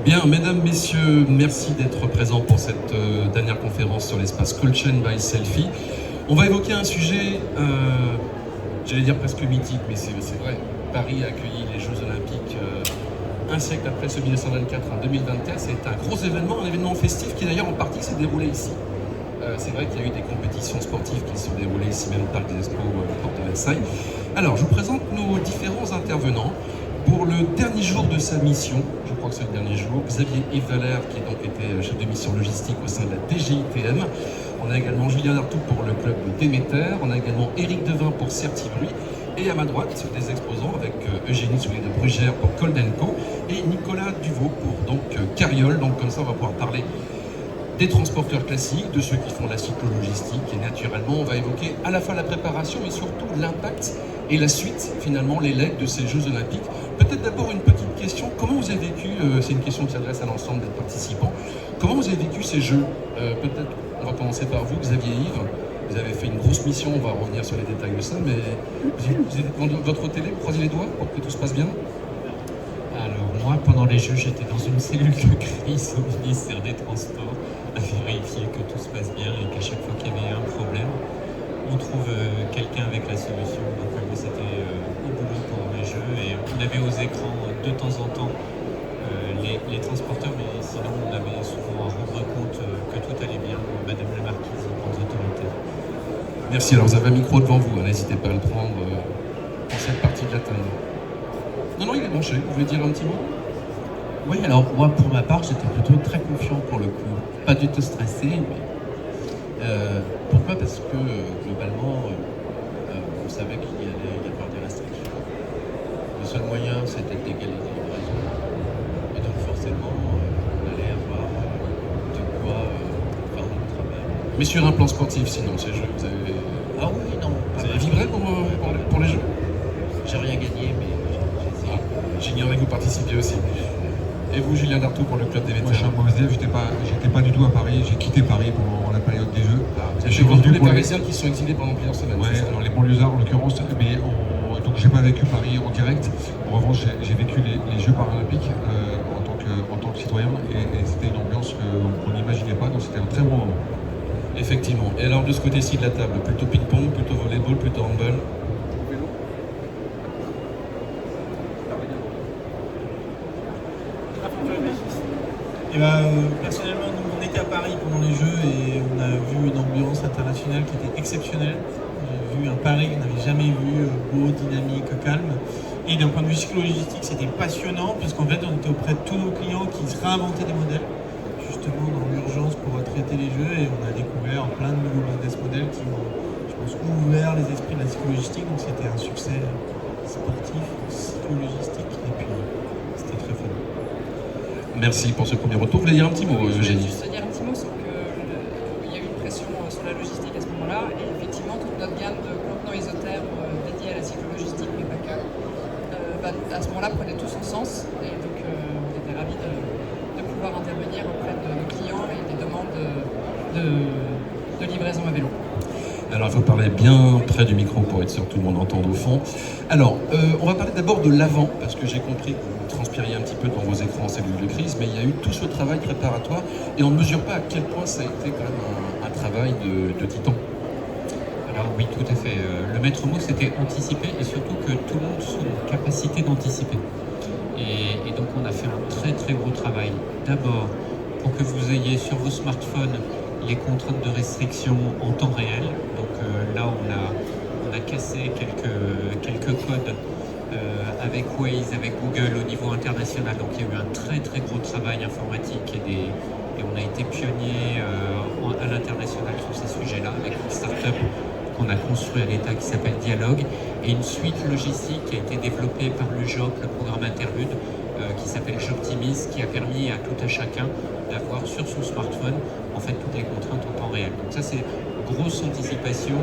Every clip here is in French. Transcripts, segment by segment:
Bien, mesdames, messieurs, merci d'être présents pour cette dernière conférence sur l'espace Cold Chain by Selfie. On va évoquer un sujet, j'allais dire presque mythique, mais c'est vrai. Paris a accueilli les Jeux Olympiques un siècle après ceux de 1924 en 2024. C'est un gros événement, un événement festif qui d'ailleurs en partie s'est déroulé ici. C'est vrai qu'il y a eu des compétitions sportives qui se sont déroulées ici même au Parc des Expos, porte de Versailles. Alors, je vous présente nos différents intervenants. Pour le dernier jour de sa mission, je crois que c'est le dernier jour, Xavier Yves Valère, qui donc était chef de mission logistique au sein de la DGITM. On a également Julien Dartout pour le club Déméter. On a également Éric Devin pour Certibruit. Et à ma droite, des exposants avec Eugénie Soulier de Brugère pour Cold & Co et Nicolas Duvaux pour donc Carriole. Donc comme ça, on va pouvoir parler des transporteurs classiques, de ceux qui font la cyclo-logistique, et naturellement on va évoquer à la fois la préparation mais surtout l'impact et la suite, finalement les legs de ces Jeux Olympiques. Peut-être d'abord une petite question, comment vous avez vécu, c'est une question qui s'adresse à l'ensemble des participants, comment vous avez vécu ces Jeux? Peut-être on va commencer par vous, Xavier Yves. Vous avez fait une grosse mission, on va revenir sur les détails de ça, mais vous êtes devant votre télé, vous croisez les doigts pour que tout se passe bien? Alors moi, pendant les Jeux, j'étais dans une cellule de crise au ministère des Transports à vérifier que tout se passe bien et qu'à chaque fois qu'il y avait un problème, on trouve quelqu'un avec la solution. Donc c'était au boulot pendant les Jeux et on avait aux écrans de temps en temps les transporteurs, mais sinon on avait souvent à rendre compte que tout allait bien, Madame la Marquise, aux grandes autorités. Merci, alors vous avez un micro devant vous, n'hésitez pas à le prendre pour cette partie de la table. Non, il est branché. Vous voulez dire un petit mot? Oui, alors moi, pour ma part, j'étais plutôt très confiant pour le coup. Pas du tout stressé, mais pourquoi? Parce que globalement, on savait qu'il y allait y avoir des restrictions. Le seul moyen, c'était de décaler les livraisons. Et donc forcément, on allait avoir de quoi faire notre travail. Mais sur un plan sportif, sinon, ces Jeux, vous avez... Ah oui, non. Vous avez vibré pour les Jeux? J'ai rien gagné, mais j'ai essayé. J'ignorais que vous participiez aussi. Et vous, Julien Dartout, pour le club des Moi, je suis vétérans? un mauvais élève, j'étais pas du tout à Paris, j'ai quitté Paris pendant la période des Jeux. Je suis comme tous les Parisiens qui sont exilés pendant plusieurs semaines. Ouais, alors les banlieusards en l'occurrence, mais donc j'ai pas vécu Paris en direct. En revanche, j'ai vécu les Jeux paralympiques en tant que citoyen et c'était une ambiance qu'on n'imaginait pas, donc c'était un très bon moment. Effectivement. Et alors, de ce côté-ci de la table, plutôt ping-pong, plutôt volleyball, plutôt handball? Personnellement, nous, on était à Paris pendant les Jeux et on a vu une ambiance internationale qui était exceptionnelle. J'ai vu un Paris qu'on n'avait jamais vu, beau, dynamique, calme. Et d'un point de vue psychologistique, c'était passionnant puisqu'en fait, on était auprès de tous nos clients qui se réinventaient des modèles, justement dans l'urgence pour traiter les Jeux, et on a découvert plein de nouveaux business models qui ont, je pense, ouvert les esprits de la psychologistique. Donc c'était un succès sportif, psychologistique, et puis c'était très fun. Merci pour ce premier retour. Vous voulez dire un petit mot, Je voulais Eugénie? juste dire un petit mot sur qu'il y a eu une pression sur la logistique à ce moment-là, et effectivement toute notre gamme de contenants isothermes dédiés à la cyclo-logistique, mais pas que, à ce moment-là prenait tout son sens, et donc on était ravis de pouvoir intervenir auprès de nos clients et des demandes de livraison à vélo. Alors, il faut parler bien près du micro pour être sûr que tout le monde entende au fond. Alors, on va parler d'abord de l'avant, parce que j'ai compris que vous transpiriez un petit peu dans vos écrans en cellule de crise, mais il y a eu tout ce travail préparatoire, et on ne mesure pas à quel point ça a été quand même un travail de titan. Alors oui, tout à fait. Le maître mot, c'était anticiper et surtout que tout le monde soit en capacité d'anticiper. Et donc on a fait un très très gros travail. D'abord, pour que vous ayez sur vos smartphones les contraintes de restriction en temps réel. Donc là, on a cassé quelques codes avec Waze, avec Google au niveau international. Donc il y a eu un très très gros travail informatique et on a été pionnier à l'international sur ces sujets-là avec une start-up qu'on a construit à l'État qui s'appelle Dialogue et une suite logistique qui a été développée par le JOP, le programme Interlude, qui s'appelle J'Optimise, qui a permis à tout à chacun d'avoir sur son smartphone en fait toutes les contraintes en temps réel. Donc ça c'est grosse anticipation.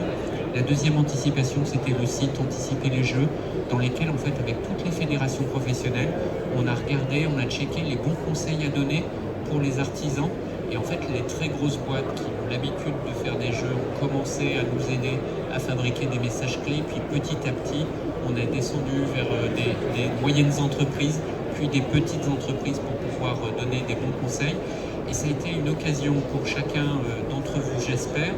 La deuxième anticipation, c'était le site Anticiper les Jeux, dans lesquels en fait avec toutes les fédérations professionnelles, on a regardé, on a checké les bons conseils à donner pour les artisans. Et en fait, les très grosses boîtes qui ont l'habitude de faire des jeux ont commencé à nous aider à fabriquer des messages clés. Puis petit à petit, on est descendu vers des moyennes entreprises puis des petites entreprises pour pouvoir donner des bons conseils. Et ça a été une occasion pour chacun d'entre vous, j'espère,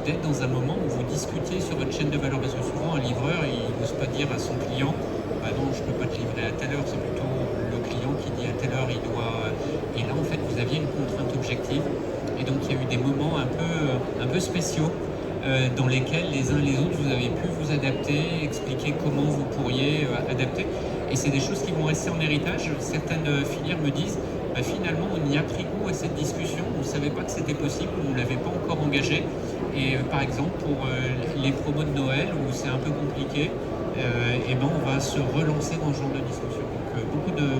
d'être dans un moment où vous discutez sur votre chaîne de valeur. Parce que souvent, un livreur, il n'ose pas dire à son client bah non, je ne peux pas te livrer à telle heure. C'est plutôt le client qui dit à telle heure, il doit. Et là, en fait, vous aviez une contrainte objective. Et donc, il y a eu des moments un peu spéciaux dans lesquels les uns et les autres, vous avez pu vous adapter, expliquer comment vous pourriez adapter. Et c'est des choses qui vont rester en héritage. Certaines filières me disent bah, finalement, on y a pris goût à cette discussion. On ne savait pas que c'était possible, on ne l'avait pas encore engagé. Et par exemple, pour les promos de Noël, où c'est un peu compliqué, et ben on va se relancer dans ce genre de discussion. Donc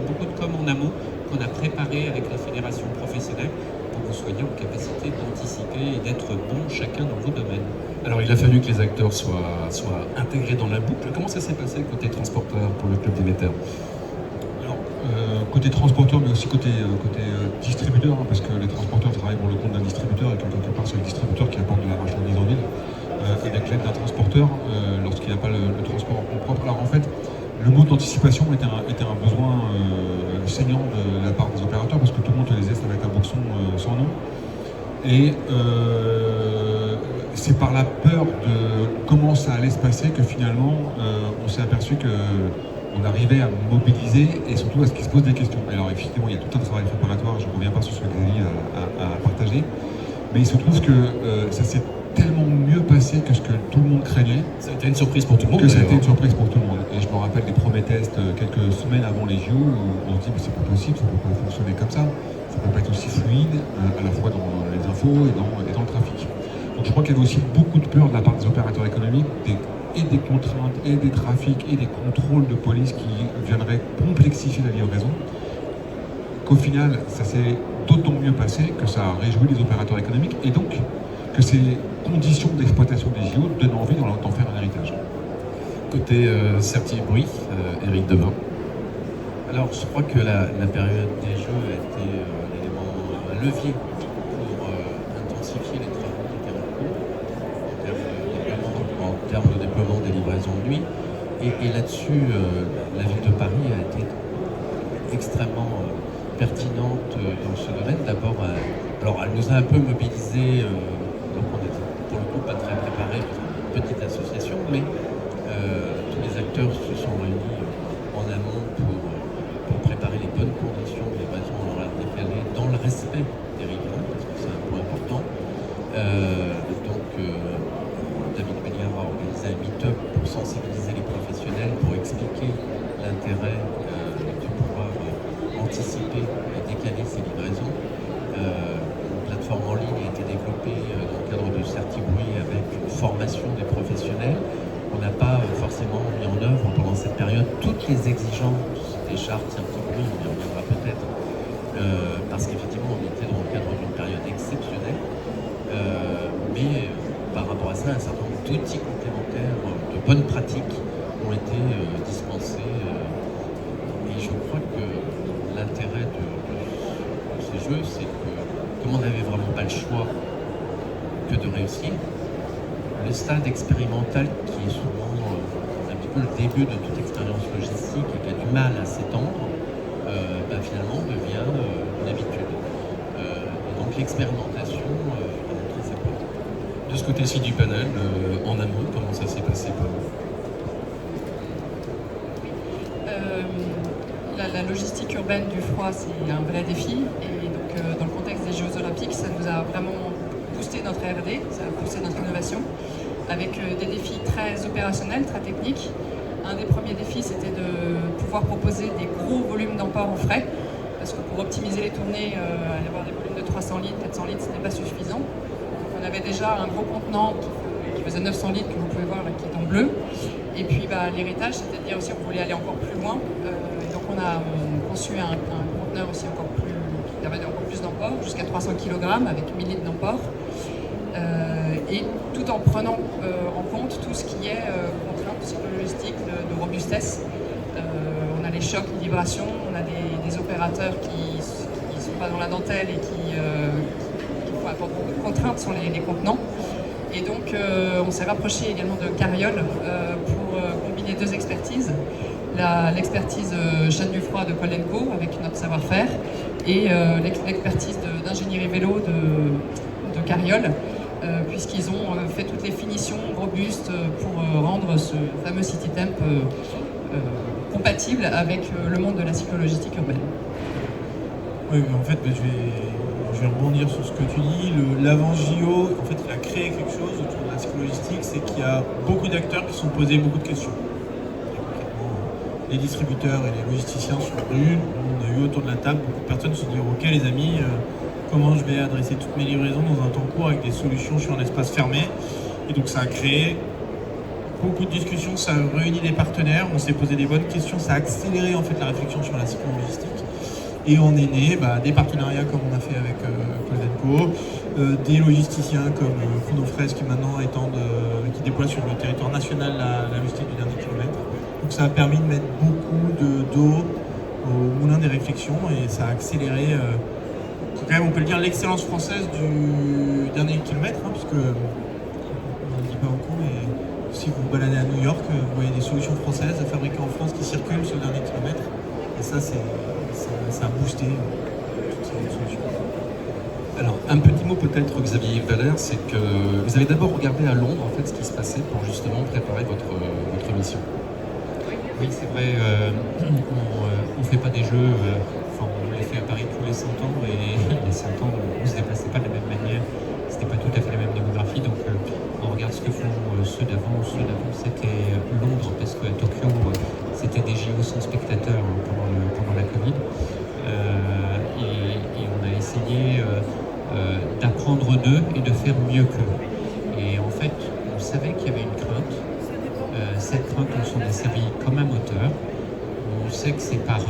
beaucoup de com en amont qu'on a préparé avec la fédération professionnelle pour que vous soyez en capacité d'anticiper et d'être bons chacun dans vos domaines. Alors il a fallu que les acteurs soient intégrés dans la boucle. Comment ça s'est passé côté transporteur pour le club d'émetteurs? Alors, côté transporteur, mais aussi côté distributeur, hein, parce que les transporteurs travaillent pour le compte d'un distributeur et quelque part c'est le distributeur qui apporte de la marchandise en ville, avec l'aide d'un transporteur lorsqu'il n'a pas le transport en propre. Alors en fait, le mot d'anticipation était un besoin saignant de la part des opérateurs, parce que tout le monde te disait ça va être un boxon sans nom. Et c'est par la peur de comment ça allait se passer que finalement on s'est aperçu qu'on arrivait à mobiliser et surtout à ce qu'il se pose des questions. Alors effectivement, il y a tout un travail préparatoire, je ne reviens pas sur ce que Xavier a partagé, mais il se trouve que ça s'est tellement mieux passé que ce que tout le monde craignait. Ça a été une surprise pour tout le monde. Que ça a été une surprise pour tout le monde. Et je me rappelle des premiers tests quelques semaines avant les JO où on se dit mais c'est pas possible, ça peut pas fonctionner comme ça peut pas être aussi fluide à la fois dans les infos et dans le trafic. Donc je crois qu'il y avait aussi beaucoup de peur de la part des opérateurs économiques et des contraintes et des trafics et des contrôles de police qui viendraient complexifier la livraison, qu'au final ça s'est d'autant mieux passé que ça a réjoui les opérateurs économiques et donc que ces conditions d'exploitation des JO donnent envie d'en faire un héritage. Côté Certi-Bruit, Éric Devin. Alors je crois que la période des Jeux a été un levier pour intensifier les travaux qui étaient en cours en termes de déploiement des livraisons de nuit. Et là-dessus, la ville de Paris a été extrêmement pertinente dans ce domaine. D'abord, alors elle nous a un peu mobilisés, donc on était pour le coup pas très préparés, une petite association, mais tous les acteurs se sont réunis en amont pour préparer les bonnes conditions de livraison en horaire décalé dans le respect des riverains, parce que c'est un point important. David Béliard a organisé un meet-up pour sensibiliser les professionnels, pour expliquer l'intérêt de pouvoir anticiper et décaler ces livraisons. Une plateforme en ligne a été développée dans le cadre de Certi-Bruit avec une formation des professionnels. On n'a pas forcément mis en œuvre pendant cette période toutes les exigences des chartes Certi-Bruit, on y reviendra peut-être, parce qu'effectivement on était dans le cadre d'une période exceptionnelle, mais par rapport à ça, un certain nombre d'outils complémentaires, de bonnes pratiques ont été dispensés, et je crois que l'intérêt de ces jeux, c'est que comme on n'avait vraiment pas le choix que de réussir, le stade expérimental qui est souvent un petit peu le début de toute expérience logistique et qui a du mal à s'étendre, finalement devient une habitude. Et donc l'expérimentation a montré ses preuves. De ce côté-ci du panel, en amont, comment ça s'est passé pour vous? La logistique urbaine du froid, c'est un vrai défi. Et donc, dans le contexte des Jeux Olympiques, ça nous a vraiment boosté notre R&D, ça a poussé notre innovation, avec des défis très opérationnels, très techniques. Un des premiers défis, c'était de pouvoir proposer des gros volumes d'emport en frais, parce que pour optimiser les tournées, aller avoir des volumes de 300 litres, 400 litres, ce n'est pas suffisant. Donc, on avait déjà un gros contenant qui faisait 900 litres, que vous pouvez voir là, qui est en bleu. Et puis l'héritage, c'était de dire aussi qu'on voulait aller encore plus loin. Et donc on a conçu un conteneur aussi qui permet encore plus d'emport, jusqu'à 300 kg avec 1000 litres d'emport. Et tout en prenant en compte tout ce qui est contrainte psychologistique, de robustesse. On a les chocs, les vibrations, on a des opérateurs qui ne sont pas dans la dentelle et qui font apporter beaucoup de contraintes sur les contenants. Et donc on s'est rapproché également de Carriole pour combiner deux expertises. l'expertise chaîne du froid de Colenco avec notre savoir-faire et l'expertise d'ingénierie vélo de Carriol, puisqu'ils ont fait toutes les finitions robustes pour rendre ce fameux City Temp compatible avec le monde de la cyclo-logistique urbaine. Oui, mais en fait, je vais rebondir sur ce que tu dis. L'avant JO, en fait, il a créé quelque chose autour de la cyclo-logistique, c'est qu'il y a beaucoup d'acteurs qui se sont posés beaucoup de questions. Les distributeurs et les logisticiens sont venus, on a eu autour de la table beaucoup de personnes se dire ok les amis, comment je vais adresser toutes mes livraisons dans un temps court avec des solutions sur un espace fermé. Et donc ça a créé beaucoup de discussions, ça a réuni des partenaires, on s'est posé des bonnes questions, ça a accéléré en fait la réflexion sur la cyclo-logistique. Et on est né des partenariats comme on a fait avec Colenco, des logisticiens comme Chronofresh qui maintenant qui déploie sur le territoire national la logistique du dernier kilomètre. Donc ça a permis de mettre beaucoup d'eau au moulin des réflexions et ça a accéléré, quand même on peut le dire, l'excellence française du dernier kilomètre, puisque on ne le dit pas beaucoup, mais si vous vous baladez à New York, vous voyez des solutions françaises fabriquées en France qui circulent sur le dernier kilomètre. Et ça a boosté toutes ces solutions. Alors, un petit mot peut-être, Xavier Valère, c'est que vous avez d'abord regardé à Londres en fait ce qui se passait pour justement préparer votre mission. Oui, c'est vrai, on ne fait pas des jeux, on les fait à Paris tous les 100 ans, et les 100 ans, on ne se déplaçait pas de la même manière, c'était pas tout à fait la même démographie, donc on regarde ce que font ceux d'avant c'était Londres, parce qu'à Tokyo, c'était des JO sans spectateurs pendant la Covid, et on a essayé d'apprendre d'eux et de faire mieux qu'eux. Et en fait, on savait qu'il y avait une crainte. Cette crainte, on s'en est servi comme un moteur. On sait que c'est par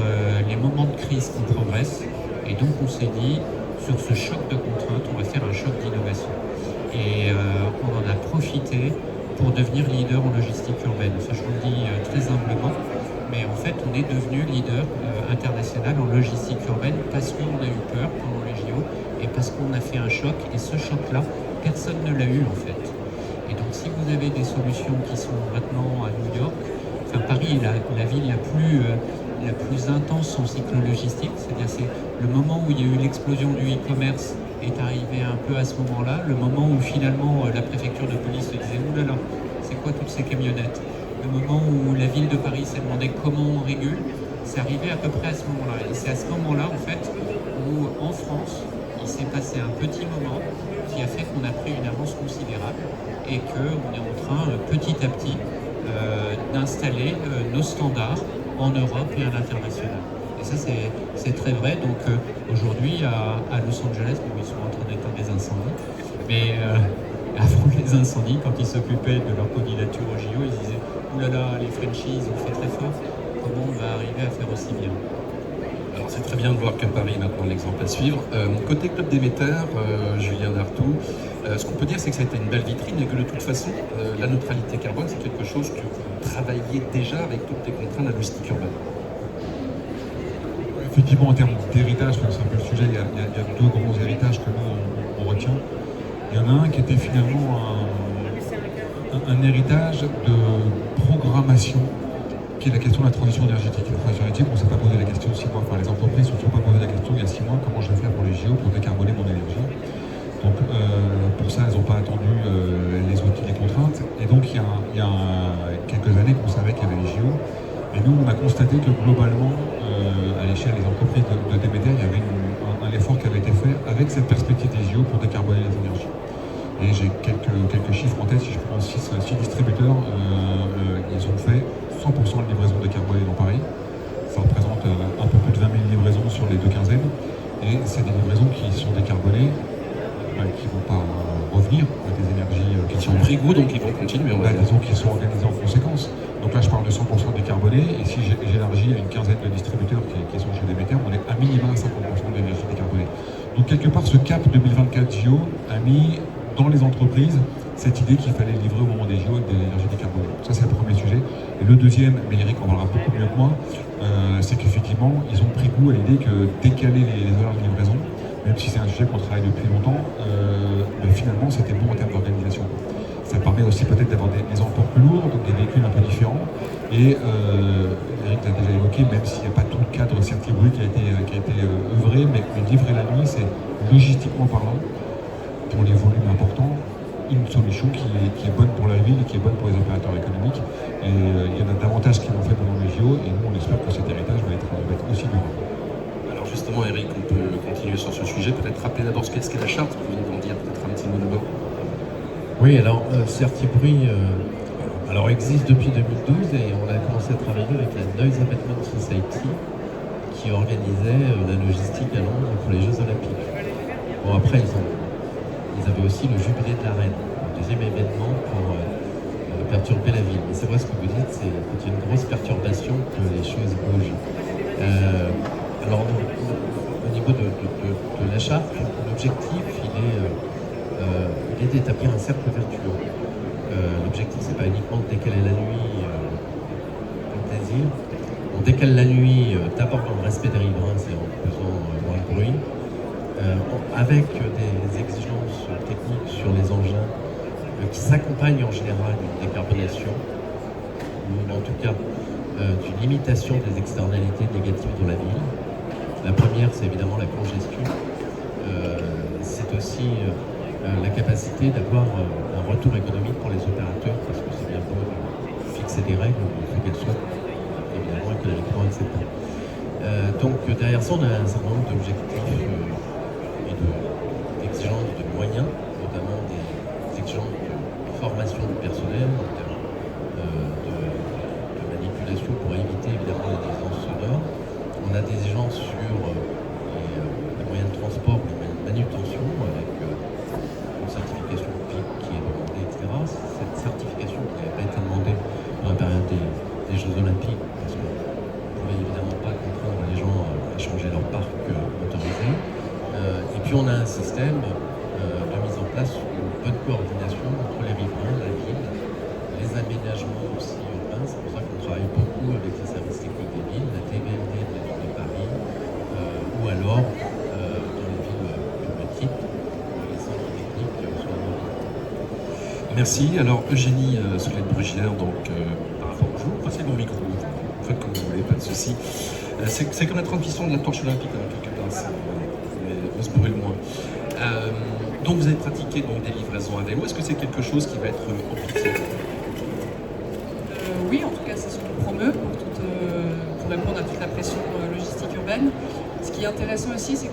les moments de crise qu'on progresse. Et donc, on s'est dit, sur ce choc de contraintes, on va faire un choc d'innovation. Et on en a profité pour devenir leader en logistique urbaine. Ça, je vous le dis très humblement. Mais en fait, on est devenu leader international en logistique urbaine parce qu'on a eu peur pendant les JO et parce qu'on a fait un choc. Et ce choc-là, personne ne l'a eu en fait. Et donc si vous avez des solutions qui sont maintenant à New York, Paris est la ville la plus intense en cyclo-logistique, c'est-à-dire c'est le moment où il y a eu l'explosion du e-commerce est arrivé un peu à ce moment-là, le moment où finalement la préfecture de police se disait « Ouh là là, c'est quoi toutes ces camionnettes ?» Le moment où la ville de Paris s'est demandé comment on régule, c'est arrivé à peu près à ce moment-là. Et c'est à ce moment-là en fait où en France, il s'est passé un petit moment qui a fait qu'on a pris une avance considérable et qu'on est en train petit à petit d'installer nos standards en Europe et à l'international. Et ça c'est très vrai. Donc aujourd'hui à Los Angeles, ils sont en train d'éteindre des incendies, mais avant les incendies, quand ils s'occupaient de leur candidature au JO, ils disaient « Ouh là là, les Frenchies, ils ont fait très fort, comment on va arriver à faire aussi bien ?» Alors c'est très bien de voir que Paris est maintenant l'exemple à suivre. Côté Club Déméter, Julien Dartout, ce qu'on peut dire c'est que ça a été une belle vitrine et que de toute façon, la neutralité carbone c'est quelque chose que vous travaillez déjà avec toutes les contraintes de la logistique urbaine. Effectivement, en termes d'héritage, c'est un peu le sujet, il y a deux grands héritages que nous on retient. Il y en a un qui était finalement un héritage de programmation, qui est la question de la transition énergétique. La transition énergétique, on ne s'est pas posé la question 6 mois, enfin les entreprises ne se sont pas posé la question il y a 6 mois, comment je vais faire pour les JO pour décarboner mon énergie. Donc pour ça, elles n'ont pas attendu les outils, les contraintes. Et donc il y a quelques années qu'on savait qu'il y avait les JO. Et nous, on a constaté que globalement, à l'échelle des entreprises de Déméter, il y avait un effort qui avait été fait avec cette perspective des JO pour décarboner les énergies. Et j'ai quelques chiffres en tête, si je prends 6 distributeurs, ils ont fait 100% de livraison décarbonée dans Paris. Ça représente un peu plus de 20 000 livraisons sur les deux quinzaines. Et c'est des livraisons qui sont décarbonées, qui ne vont pas revenir, des énergies qui Ils ont pris goût, donc ils vont continuer. Disons qu'ils sont organisés en conséquence. Donc là, je parle de 100% décarbonés, et si j'élargis à une quinzaine de distributeurs qui sont chez Déméter, on est à minima à 50% d'énergie décarbonée. Donc quelque part, ce cap 2024 JO a mis dans les entreprises cette idée qu'il fallait livrer au moment des JO avec de l'énergie décarbonée. Ça, c'est le premier sujet. Et le deuxième, mais Eric en parlera beaucoup mieux que moi, c'est qu'effectivement, ils ont pris goût à l'idée que décaler les horaires de livraison, même si c'est un sujet qu'on travaille depuis longtemps, mais finalement, c'était bon en termes d'organisation. Ça permet aussi peut-être d'avoir des emplois plus lourds, donc des véhicules un peu différents. Et Eric l'a déjà évoqué, même s'il n'y a pas tout le cadre CertiBruit qui a été œuvré, mais livrer la nuit, c'est logistiquement parlant, pour les volumes importants, une solution qui est bonne pour la ville et qui est bonne pour les opérateurs économiques. Et il y en a davantage qui l'ont fait pendant les JO, et nous on espère que cet héritage va être aussi durable. Alors justement, Eric, on peut continuer sur ce sujet. Peut-être rappeler d'abord ce qu'est la charte. Vous pouvez nous en dire peut-être un petit mot d'abord. Oui, alors CertiBruit existe depuis 2012 et on a commencé à travailler avec la Noise Abatement Society qui organisait la logistique à Londres pour les Jeux Olympiques. Bon, après, ils avaient aussi le Jubilé de la Reine, le deuxième événement pour perturber la ville. Mais c'est vrai ce que vous dites, c'est quand il y a une grosse perturbation que les choses bougent. Alors, au niveau de la charte, l'objectif, il est d'établir un cercle vertueux. L'objectif, c'est pas uniquement de décaler la nuit comme plaisir. On décale la nuit d'abord dans le respect des riverains, c'est en faisant moins de bruit, avec des exigences techniques sur les engins qui s'accompagnent en général d'une décarbonation, ou en tout cas d'une limitation des externalités négatives dans la ville. La première, c'est évidemment la congestion. C'est aussi la capacité d'avoir un retour économique pour les opérateurs, parce que c'est bien beau de fixer des règles, mais il faut qu'elles soient évidemment économiquement acceptables. Donc derrière ça, on a un certain nombre d'objectifs et d'exigences de moyens, notamment des exigences de formation du personnel, en termes de manipulation pour éviter évidemment les nuisances sonores. On a des exigences sur les moyens de transport, les moyens de manutention, avec une certification PIC qui est demandée, etc. Cette certification qui n'avait pas été demandée dans la période des Jeux Olympiques, parce qu'on ne pouvait évidemment pas contraindre les gens à changer leur parc motorisé. Et puis on a un système de mise en place une bonne coordination entre les riverains, la ville, les aménagements aussi urbains. C'est pour ça qu'on travaille beaucoup avec les services techniques des villes, la TVLD de la ville de Paris, ou alors dans les villes plus petites, les centres techniques sont mobiles. Merci. Alors Eugénie Solette-Brugère, donc par rapport au jour, passez mon micro, vous faites comme vous voulez, pas de souci. C'est comme la transmission de la torche olympique avec quelque part, mais on se brûle moins. Donc vous avez pratiqué donc, des livraisons à vélo, est-ce que c'est quelque chose qui va être amplifié? Oui, en tout cas, c'est ce qu'on promeut pour répondre à toute la pression logistique urbaine. Ce qui est intéressant aussi, c'est que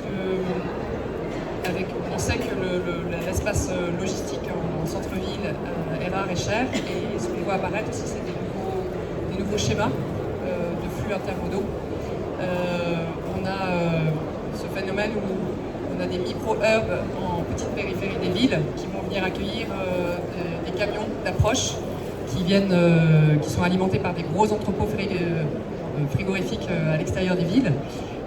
on sait que l'espace logistique en centre-ville est rare et cher, et ce qu'on voit apparaître aussi, c'est des nouveaux schémas de flux intermodaux. On a ce phénomène où on a des micro-hubs en petite périphérie des villes qui vont venir accueillir des camions d'approche qui sont alimentés par des gros entrepôts frigorifiques à l'extérieur des villes.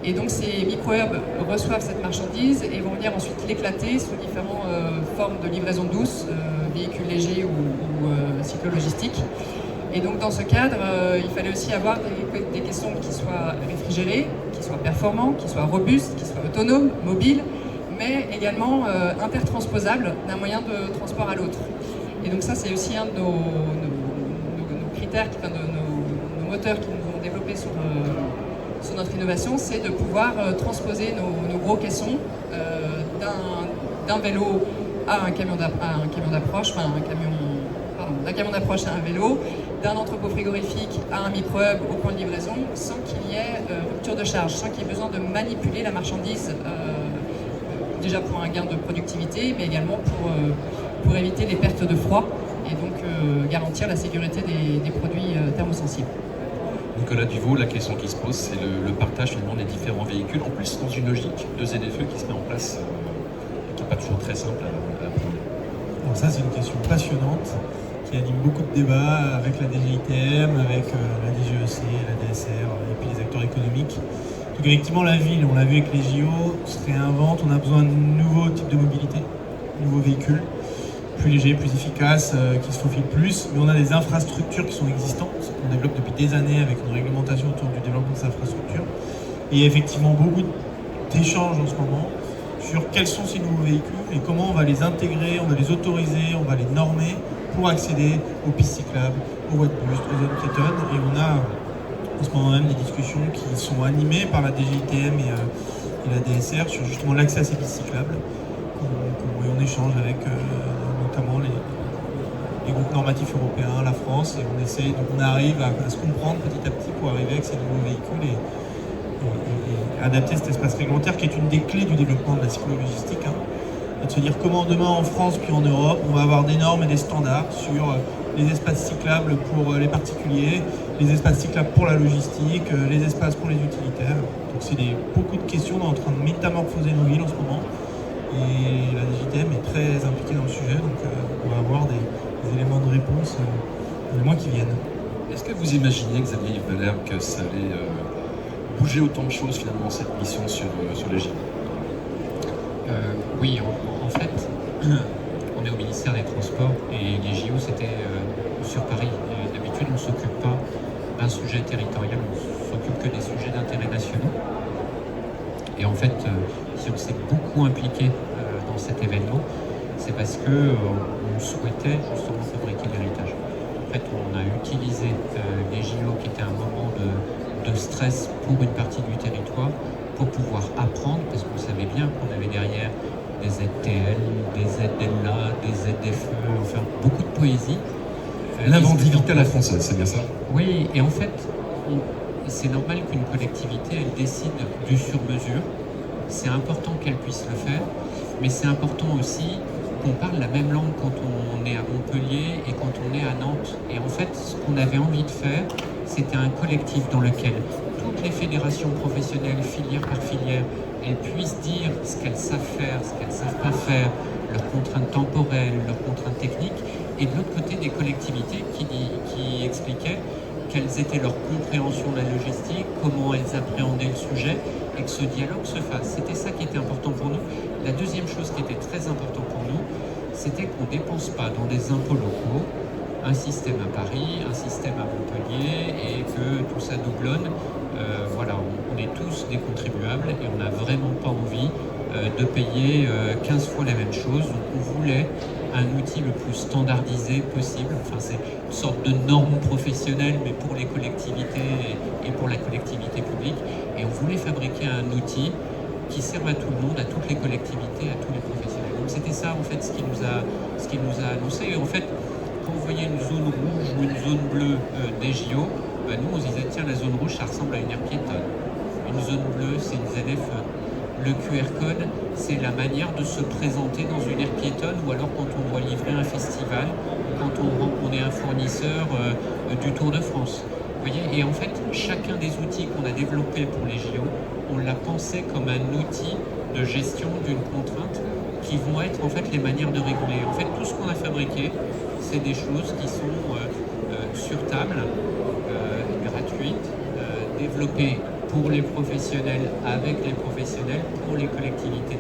Et donc ces micro-hubs reçoivent cette marchandise et vont venir ensuite l'éclater sous différentes formes de livraison douce, véhicules légers ou cyclo-logistiques. Et donc dans ce cadre, il fallait aussi avoir des caissons qui soient réfrigérés, qui soient performants, qui soient robustes, qui soient autonomes, mobiles, mais également intertransposables d'un moyen de transport à l'autre. Et donc ça, c'est aussi un de nos critères, de nos moteurs qui nous ont développés sur notre innovation, c'est de pouvoir transposer nos gros caissons d'un vélo à un camion d'approche, d'un camion d'approche à un vélo, d'un entrepôt frigorifique à un micro-hub au point de livraison, sans qu'il y ait rupture de charge, sans qu'il y ait besoin de manipuler la marchandise, déjà pour un gain de productivité, mais également pour éviter les pertes de froid et donc garantir la sécurité des produits thermosensibles. Nicolas Duvaux, la question qui se pose, c'est le partage finalement des différents véhicules, en plus dans une logique de ZFE qui se met en place, qui n'est pas toujours très simple à prendre. Donc ça, c'est une question passionnante qui anime beaucoup de débats avec la DGITM, avec la DGEC, la DSR et puis les acteurs économiques. Donc effectivement, la ville, on l'a vu avec les JO, se réinvente, on a besoin de nouveaux types de mobilité, de nouveaux véhicules, plus légers, plus efficaces, qui se faufilent plus, mais on a des infrastructures qui sont existantes, qu'on développe depuis des années avec une réglementation autour du développement de ces infrastructures. Et il y a effectivement beaucoup d'échanges en ce moment sur quels sont ces nouveaux véhicules et comment on va les intégrer, on va les autoriser, on va les normer pour accéder aux pistes cyclables, aux voies de bus, aux zones piétonnes. Et on a en ce moment même des discussions qui sont animées par la DGITM et la DSR sur justement l'accès à ces pistes cyclables. Et on échange avec notamment les groupes normatifs européens, la France, et on arrive à se comprendre petit à petit pour arriver avec ces nouveaux véhicules et adapter cet espace réglementaire qui est une des clés du développement de la cyclo-logistique. Et de se dire comment demain en France puis en Europe on va avoir des normes et des standards sur les espaces cyclables pour les particuliers, les espaces cyclables pour la logistique, les espaces pour les utilitaires. Donc c'est beaucoup de questions en train de métamorphoser nos villes en ce moment. Et la DGITM est très impliquée dans le sujet, donc on va avoir des éléments de réponse dans les mois qui viennent. Est-ce que vous imaginez, Xavier Valère, que ça allait bouger autant de choses finalement cette mission sur les JO? Oui, en fait, on est au ministère des Transports et les JO c'était sur Paris. D'habitude, on ne s'occupe pas d'un sujet territorial, on s'occupe que des sujets d'intérêt nationaux. Et en fait, si on s'est beaucoup impliqué dans cet événement, c'est parce que on souhaitait justement fabriquer l'héritage. En fait, on a utilisé les JO qui étaient un moment de stress pour une partie du territoire pour pouvoir apprendre, parce que vous savez bien qu'on avait derrière des ZTL, des ZLA, des ZFE, enfin beaucoup de poésie. L'inventivité à la française, c'est bien ça? Oui, et en fait, c'est normal qu'une collectivité, elle décide du sur-mesure. C'est important qu'elle puisse le faire, mais c'est important aussi qu'on parle la même langue quand on est à Montpellier et quand on est à Nantes. Et en fait, ce qu'on avait envie de faire, c'était un collectif dans lequel toutes les fédérations professionnelles, filière par filière, elles puissent dire ce qu'elles savent faire, ce qu'elles ne savent pas faire, leurs contraintes temporelles, leurs contraintes techniques, et de l'autre côté des collectivités qui expliquaient quelles étaient leurs compréhensions de la logistique, comment elles appréhendaient le sujet, et que ce dialogue se fasse. C'était ça qui était important pour nous. La deuxième chose qui était très importante pour nous, c'était qu'on ne dépense pas dans des impôts locaux un système à Paris, un système à Montpellier, et que tout ça doublonne. Voilà, on est tous des contribuables et on n'a vraiment pas envie de payer 15 fois la même chose. Donc on voulait un outil le plus standardisé possible. Enfin, c'est une sorte de norme professionnelle, mais pour les collectivités et pour la collectivité publique. Et on voulait fabriquer un outil qui serve à tout le monde, à toutes les collectivités, à tous les professionnels. Donc c'était ça en fait ce qui nous a annoncé. Et en fait, quand vous voyez une zone rouge ou une zone bleue des JO, nous on se disait tiens, la zone rouge ça ressemble à une aire piétonne. Une zone bleue c'est une ZFE. Le QR code, c'est la manière de se présenter dans une aire piétonne ou alors quand on doit livrer un festival, quand on est un fournisseur du Tour de France. Vous voyez, et en fait, chacun des outils qu'on a développés pour les JO, on l'a pensé comme un outil de gestion d'une contrainte qui vont être en fait les manières de réguler. En fait, tout ce qu'on a fabriqué, c'est des choses qui sont sur table, gratuites, développées pour les professionnels, avec les professionnels, pour les collectivités,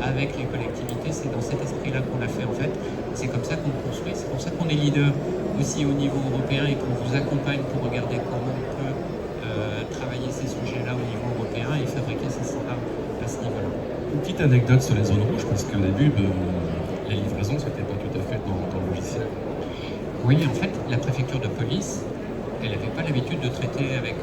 avec les collectivités. C'est dans cet esprit-là qu'on l'a fait en fait. C'est comme ça qu'on construit, c'est pour ça qu'on est leader aussi au niveau européen et qu'on vous accompagne pour regarder comment on peut travailler ces sujets-là au niveau européen et fabriquer ces standards à ce niveau-là. Une petite anecdote sur les zones rouges, parce qu'au début, les livraisons, c'était pas tout à fait dans le logiciel. Oui, en fait, la préfecture de police, elle n'avait pas l'habitude de traiter avec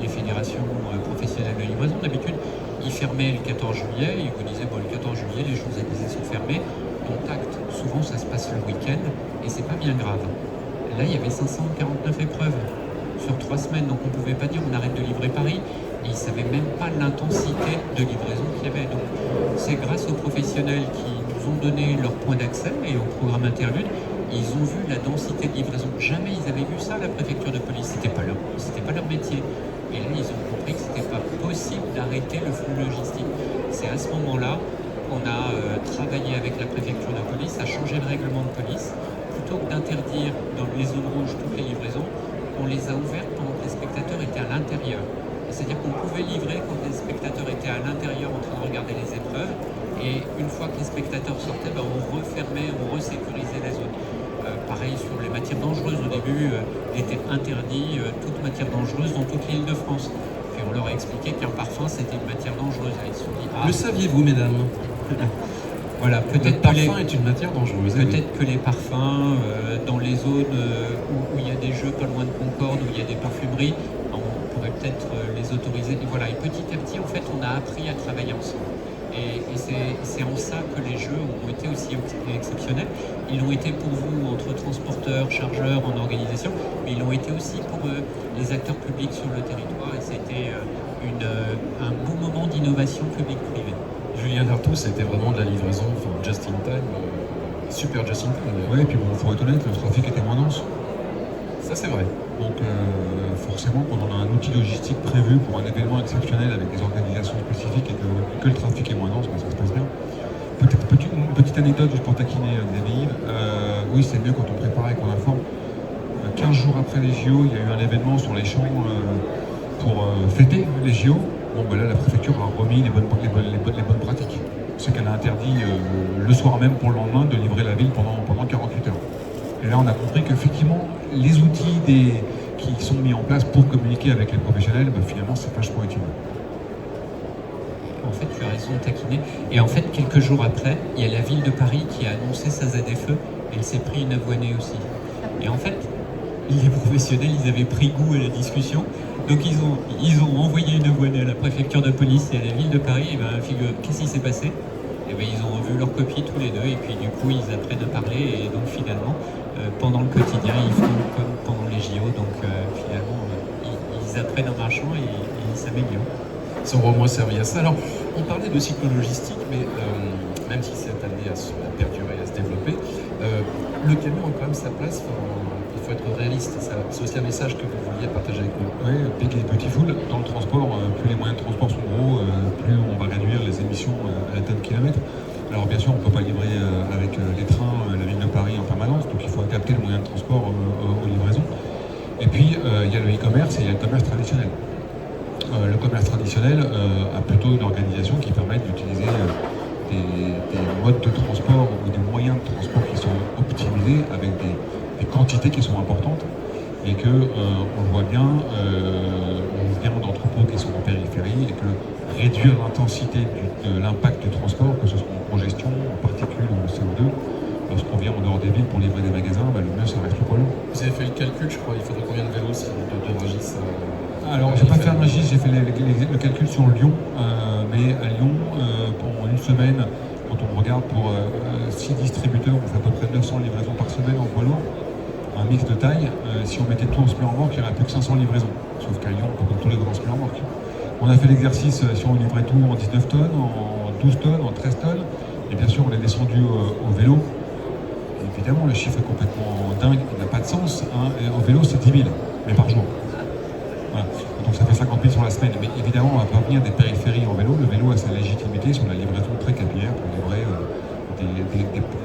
les fédérations professionnelles de livraison. D'habitude, ils fermaient le 14 juillet, ils vous disaient, bon, le 14 juillet, les Champs-Élysées sont fermées, donc acte. Souvent, ça se passe le week-end, et c'est pas bien grave. Là, il y avait 549 épreuves sur 3 semaines, donc on ne pouvait pas dire on arrête de livrer Paris. Et ils ne savaient même pas l'intensité de livraison qu'il y avait. Donc, c'est grâce aux professionnels qui nous ont donné leur point d'accès et au programme Interlude, ils ont vu la densité de livraison. Jamais ils avaient vu ça, la préfecture de police. C'était pas leur métier. Et là, ils ont compris que c'était pas possible d'arrêter le flux logistique. C'est à ce moment-là qu'on a travaillé avec la préfecture de police à changer le règlement de police. Plutôt que d'interdire dans les zones rouges toutes les livraisons, on les a ouvertes pendant que les spectateurs étaient à l'intérieur. C'est-à-dire qu'on pouvait livrer quand les spectateurs étaient à l'intérieur en train de regarder les épreuves. Et une fois que les spectateurs sortaient, on refermait, on resécurisait la zone. Pareil sur les matières dangereuses. Au début, il était interdit toute matière dangereuse dans toute l'île de France. Puis on leur a expliqué qu'un parfum, c'était une matière dangereuse. Ils se sont dit, Le saviez-vous, mesdames? Voilà, Le peut-être que parfum est une matière dangereuse. peut-être que les parfums, dans les zones où il y a des jeux pas loin de Concorde, où il y a des parfumeries, on pourrait peut-être les autoriser. Et voilà, et petit à petit, en fait, on a appris à travailler ensemble. Et c'est en ça que les jeux ont été aussi exceptionnels. Ils l'ont été pour vous entre transporteurs, chargeurs, en organisation, mais ils l'ont été aussi pour les acteurs publics sur le territoire. Et c'était un bon moment d'innovation publique-privée. Julien Dartout, c'était vraiment de la livraison, enfin, just in time, super just in time. d'ailleurs. Ouais, et puis bon, faut être honnête, le trafic était moins dense. Ça, c'est vrai. Donc forcément, quand on a un outil logistique prévu pour un événement exceptionnel avec des organisations spécifiques et que le trafic est moins dense, ben, ça se passe bien. Peut-être une petite anecdote juste pour taquiner David. Oui, c'est mieux quand on prépare et qu'on informe. 15 jours après les JO, il y a eu un événement sur les champs pour fêter les JO. Bon, ben là, la préfecture a remis les bonnes pratiques. C'est qu'elle a interdit le soir même pour le lendemain de livrer la ville pendant 48 heures. Et là, on a compris qu'effectivement, les outils qui sont mis en place pour communiquer avec les professionnels, ben, finalement, c'est vachement utile. En fait, tu as raison de taquiner. Et en fait, quelques jours après, il y a la ville de Paris qui a annoncé sa ZFE et elle s'est pris une avoinée aussi. Et en fait, les professionnels, ils avaient pris goût à la discussion. Donc ils ont envoyé une avoinée à la préfecture de police et à la ville de Paris. Et ben, qu'est-ce qui s'est passé? Et ben, ils ont revu leur copie tous les deux et puis du coup, ils apprennent à parler. Et donc finalement, pendant le quotidien, ils font comme pendant les JO. Donc finalement, ils apprennent en marchant et ils s'améliorent. Ils sont au moins servis à ça. Alors, on parlait de cycle logistique, mais même si c'est amené à perdurer, à se développer, le camion a quand même sa place. Il faut être réaliste. C'est aussi un message que vous vouliez partager avec nous. Oui, big et beautiful. Dans le transport, plus les moyens de transport sont gros, plus on va réduire les émissions à la tonne kilomètre. Alors bien sûr, on ne peut pas livrer avec les trains la ville de Paris en permanence, donc il faut adapter le moyen de transport aux livraisons. Et puis, il y a le e-commerce et il y a le commerce traditionnel. Le commerce traditionnel a plutôt une organisation qui permet d'utiliser des modes de transport ou des moyens de transport qui sont optimisés avec des quantités qui sont importantes et que on le voit bien, on vient d'entrepôts qui sont en périphérie et que réduire l'intensité de l'impact du transport, que ce soit en congestion, en particules ou en CO2, lorsqu'on vient en dehors des villes pour livrer des magasins, le mieux ça reste le poids lourd. Vous avez fait le calcul, je crois. Il faudrait combien de vélos de Rungis Alors, j'ai pas fait un Rungis, j'ai fait le calcul sur Lyon, mais à Lyon, pendant une semaine, quand on regarde pour 6 distributeurs, on fait à peu près 900 livraisons par semaine en poids lourd, un mix de taille. Si on mettait tout en split-remorque, il n'y aurait plus que 500 livraisons. Sauf qu'à Lyon, on peut comme tous les grands split-remorques. On a fait l'exercice, si on livrait tout en 19 tonnes, en 12 tonnes, en 13 tonnes, et bien sûr, on est descendu au vélo. Évidemment, le chiffre est complètement dingue, il n'a pas de sens. Et au vélo, c'est 10 000, mais par jour. Voilà. Donc ça fait 50 000 sur la semaine. Mais évidemment, on ne va pas venir des périphéries en vélo. Le vélo a sa légitimité sur la livraison très capillaire pour livrer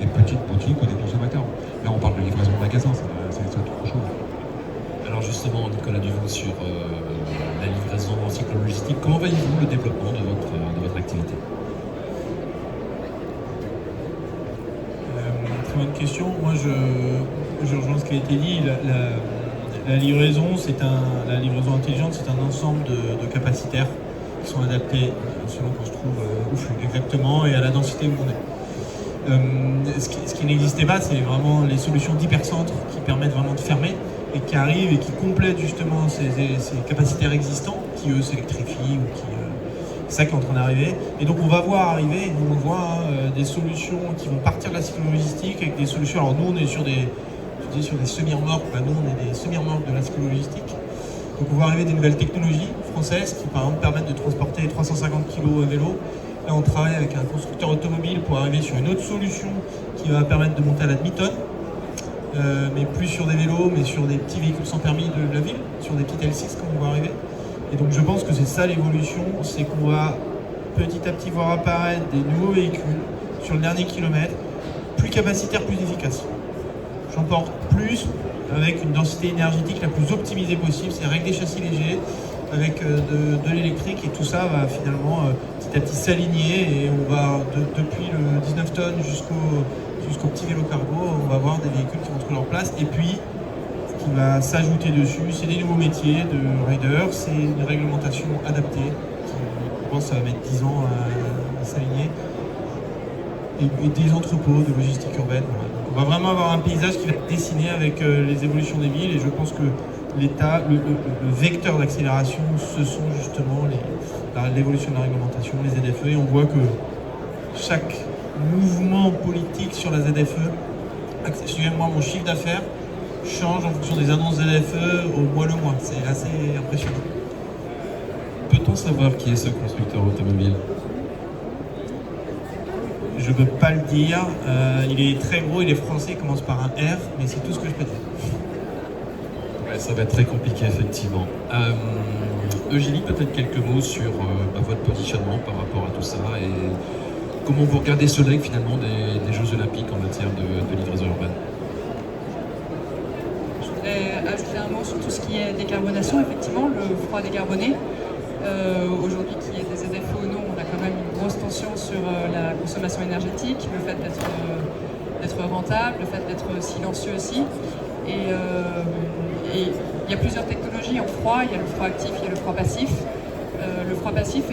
des petites boutiques ou des consommateurs. Là, on parle de livraison de magasins, c'est autre chose. Alors justement, Nicolas Duvaux, sur la livraison en cycle logistique, comment voyez-vous le développement de votre activité? Très bonne question. Moi, je rejoins ce qui a été dit. La livraison, la livraison intelligente, c'est un ensemble de capacitaires qui sont adaptés selon qu'on se trouve où flux exactement et à la densité où on est. Ce qui n'existait pas, c'est vraiment les solutions d'hypercentre qui permettent vraiment de fermer et qui arrivent et qui complètent justement ces capacitaires existants qui eux s'électrifient ou qui c'est ça qui est en train d'arriver. Et donc on va voir arriver, et nous on voit des solutions qui vont partir de la cyclo-logistique avec des solutions. Alors nous on est sur des semi-remorques, nous on est des semi-remorques de la cyclo-logistique. Donc on voit arriver des nouvelles technologies françaises qui par exemple permettent de transporter 350 kg à vélo. Là on travaille avec un constructeur automobile pour arriver sur une autre solution qui va permettre de monter à la demi-tonne. Mais plus sur des vélos, mais sur des petits véhicules sans permis de la ville, sur des petites L6 comme on voit arriver. Et donc je pense que c'est ça l'évolution, c'est qu'on va petit à petit voir apparaître des nouveaux véhicules sur le dernier kilomètre, plus capacitaires, plus efficaces. J'emporte plus avec une densité énergétique la plus optimisée possible, c'est avec des châssis légers, avec de l'électrique et tout ça va finalement petit à petit s'aligner et on va depuis le 19 tonnes jusqu'au petit vélo cargo, on va avoir des véhicules qui vont trouver leur place. Et puis ce qui va s'ajouter dessus, c'est des nouveaux métiers de rider, c'est une réglementation adaptée qui, je pense, ça va mettre 10 ans à s'aligner. et des entrepôts de logistique urbaine. Voilà. Donc on va vraiment avoir un paysage qui va être dessiné avec les évolutions des villes, et je pense que l'État, le vecteur d'accélération, ce sont justement l'évolution de la réglementation, les ZFE, et on voit que chaque mouvement politique sur la ZFE, suivez-moi, mon chiffre d'affaires change en fonction des annonces ZFE au mois le mois. C'est assez impressionnant. Peut-on savoir qui est ce constructeur automobile? Je ne peux pas le dire. Il est très gros, il est français, il commence par un R, mais c'est tout ce que je peux dire. Ouais, ça va être très compliqué, effectivement. Eugénie, peut-être quelques mots sur votre positionnement par rapport à tout ça et comment vous regardez ce leg finalement des Jeux Olympiques en matière de livraison urbaine? Je voudrais ajouter un mot sur tout ce qui est décarbonation. Effectivement, le froid décarboné, aujourd'hui qui est des ZFE ou non, on a quand même une grosse tension sur la consommation énergétique, le fait d'être rentable, le fait d'être silencieux aussi. Et il y a plusieurs technologies en froid, il y a le froid actif, il y a le froid passif. Le froid passif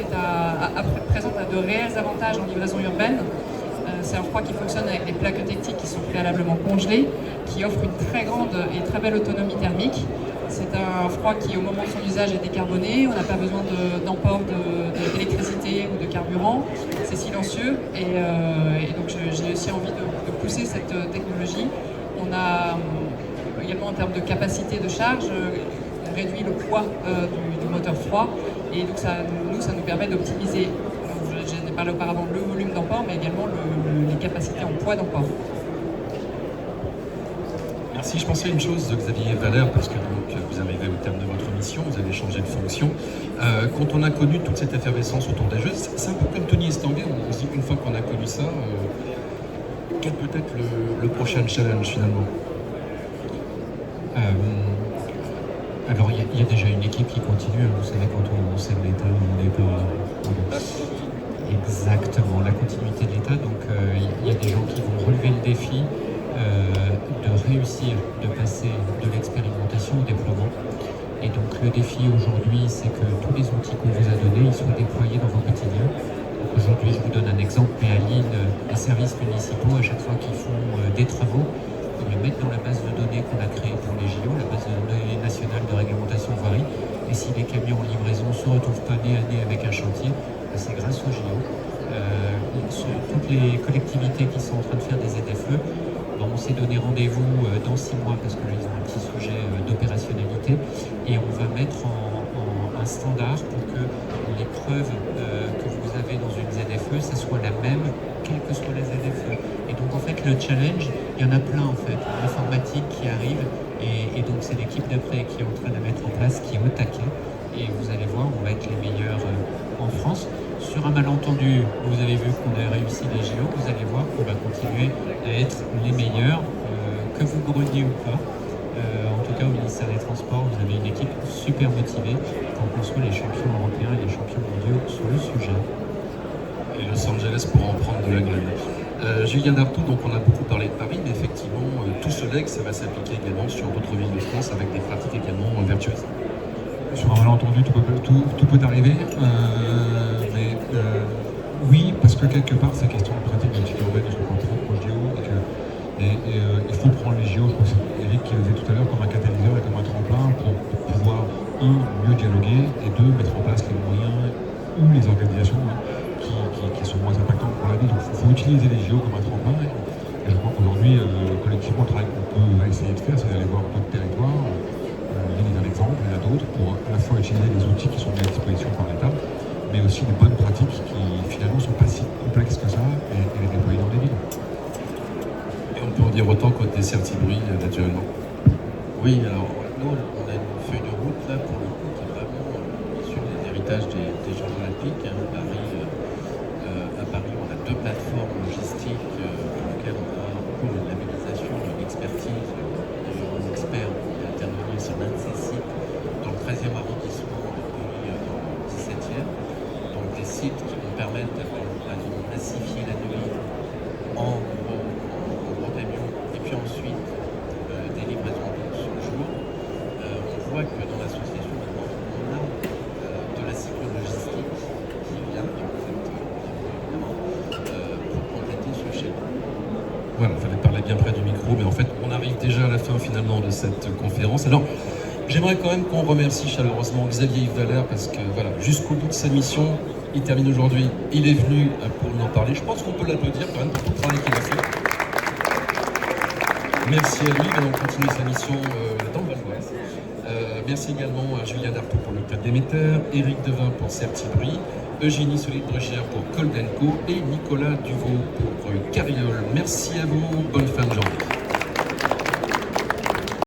présente de réels avantages en livraison urbaine. C'est un froid qui fonctionne avec des plaques tectiques qui sont préalablement congelées, qui offre une très grande et très belle autonomie thermique. C'est un froid qui, au moment de son usage, est décarboné. On n'a pas besoin d'emport d'électricité ou de carburant. C'est silencieux et donc j'ai aussi envie de pousser cette technologie. On a également en termes de capacité de charge réduit le poids du moteur froid et donc ça nous permet d'optimiser, je n'ai parlé auparavant, le volume d'emport mais également les capacités en poids d'emport. Merci, je pensais à une chose, Xavier Valère, parce que donc, vous arrivez au terme de votre mission, vous avez changé de fonction. Quand on a connu toute cette effervescence autour des Jeux, c'est un peu comme Tony Estanguet, on se dit qu'une fois qu'on a connu ça, quel peut être le prochain challenge finalement? Alors il y a déjà une équipe qui continue, vous savez quand on sert l'État, on n'est pas... Exactement, la continuité de l'État, donc il y a des gens qui vont relever le défi de réussir de passer de l'expérimentation au déploiement. Et donc le défi aujourd'hui, c'est que tous les outils qu'on vous a donnés, ils soient déployés dans vos quotidiens. Aujourd'hui, je vous donne un exemple, mais à Lille, les services municipaux, à chaque fois qu'ils font des travaux, ils le mettent dans la base de données qu'on a créée pour les JO, la base de données nationale de réglementation voirie. Et si les camions en livraison ne se retrouvent pas nez à nez avec un chantier, c'est grâce aux JO. Toutes les collectivités qui sont en train de faire des ZFE, on s'est donné rendez-vous dans 6 mois parce que là, ils ont un petit sujet d'opérationnalité et on va mettre un standard pour que les preuves que vous avez dans une ZFE, ça soit la même, quelle que soit la ZFE. Et donc en fait, le challenge, il y en a plein en fait, l'informatique qui arrive et donc c'est l'équipe d'après qui est en train de la mettre en place, qui est au taquet. Et vous allez voir, on va être les meilleurs en France. Sur un malentendu, vous avez vu qu'on a réussi les JO, vous allez voir qu'on va continuer à être les meilleurs, que vous greniez ou pas. En tout cas, au ministère des Transports, vous avez une équipe super motivée pour qu'on soit les champions européens et les champions mondiaux sur le sujet. Et Los Angeles pourra en prendre de la graine. Julien Dartout, donc on a beaucoup parlé de Paris, mais effectivement, tout ce leg, ça va s'appliquer également sur d'autres villes de France avec des pratiques également vertueuses. Sur un malentendu, tout peut arriver. Mais oui, parce que quelque part, ces questions de pratique de l'utilité urbaine ne sont pas trop proches des JO. Il faut prendre les JO, je crois que c'est Eric qui le disait tout à l'heure, comme un catalyseur et comme un tremplin pour pouvoir, mieux dialoguer et mettre en place les moyens ou les organisations qui sont moins impactantes pour la ville. Donc il faut utiliser les JO comme un tremplin. Et je crois qu'aujourd'hui, collectivement, le travail qu'on peut essayer de faire, c'est d'aller voir d'autres territoires. Lille est un exemple, il y en a d'autres, pour à la fois utiliser les outils qui sont mis à disposition par l'État, mais aussi des bonnes pratiques qui finalement ne sont pas si complexes que ça et les déployer dans les villes. Et on peut en dire autant côté Certibri, naturellement. Oui, alors nous, on a une feuille de route là pour le coup qui est vraiment issue des héritages des Jeux Olympiques. À Paris, on a 2 plateformes logistiques pour lesquelles on a beaucoup de labellisation, de l'expertise, d'ailleurs un expert qui a intervenu sur l'un de ces sites dans le 13e arrondissement et dans le 17e. Donc des sites qui vont permettre de massifier la nuit en gros camion et puis ensuite des livraisons sur le jour. On voit que dans l'association maintenant, on a de la cyclo-logistique qui vient, qui vous êtes évidemment, Voilà, il fallait parler bien près du micro, mais en fait, on arrive déjà à la fin finalement de cette conférence. Alors, j'aimerais quand même qu'on remercie chaleureusement Xavier Yves Dallaire parce que voilà, jusqu'au bout de sa mission, il termine aujourd'hui, il est venu pour nous en parler. Je pense qu'on peut l'applaudir quand même pour tout le travail qu'il a fait. Merci à lui, on continue sa mission dans le Val d'Oise. Merci également à Julien Dartout pour le Club d'émetteurs, Éric Devin pour Certibri, Eugénie Solide-Brechère pour Coldenco et Nicolas Duvaux pour Carriole. Merci à vous, bonne fin de journée.